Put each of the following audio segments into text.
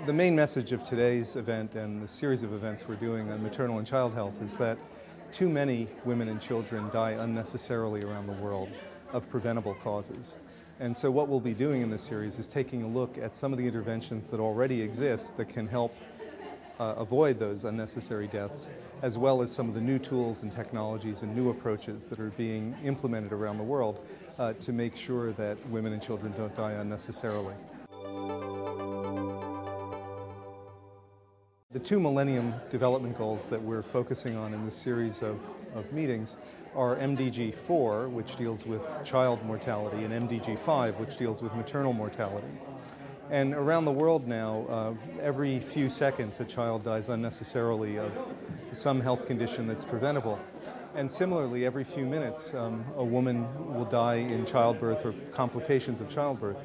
The main message of today's event and the series of events we're doing on maternal and child health is that too many women and children die unnecessarily around the world of preventable causes. And so what we'll be doing in this series is taking a look at some of the interventions that already exist that can help avoid those unnecessary deaths, as well as some of the new tools and technologies and new approaches that are being implemented around the world to make sure that women and children don't die unnecessarily. The two Millennium Development Goals that we're focusing on in this series of meetings are MDG 4, which deals with child mortality, and MDG 5, which deals with maternal mortality. And around the world now, every few seconds a child dies unnecessarily of some health condition that's preventable. And similarly, every few minutes a woman will die in childbirth or complications of childbirth.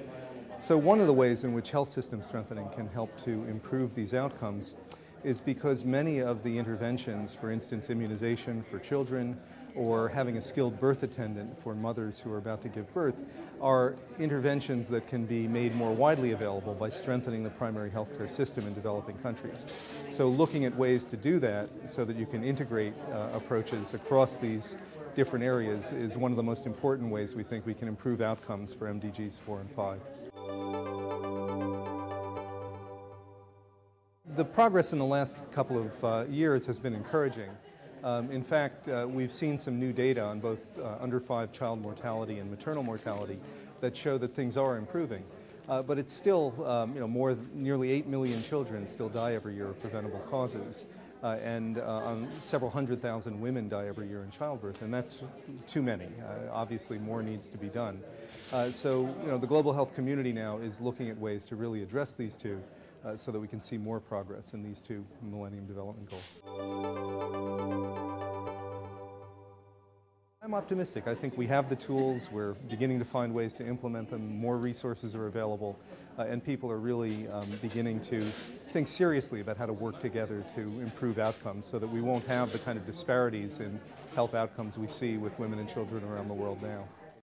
So one of the ways in which health system strengthening can help to improve these outcomes is because many of the interventions, for instance immunization for children or having a skilled birth attendant for mothers who are about to give birth, are interventions that can be made more widely available by strengthening the primary healthcare system in developing countries. So looking at ways to do that so that you can integrate approaches across these different areas is one of the most important ways we think we can improve outcomes for MDGs 4 and 5. The progress in the last couple of years has been encouraging. In fact, we've seen some new data on both under 5 child mortality and maternal mortality that show that things are improving. But it's still, nearly 8 million children still die every year of preventable causes. And several 100,000 women die every year in childbirth, and that's too many. Obviously, more needs to be done. So, the global health community now is looking at ways to really address these two so that we can see more progress in these two Millennium Development Goals. I'm optimistic. I think we have the tools. We're beginning to find ways to implement them. More resources are available, and people are really beginning to think seriously about how to work together to improve outcomes so that we won't have the kind of disparities in health outcomes we see with women and children around the world now.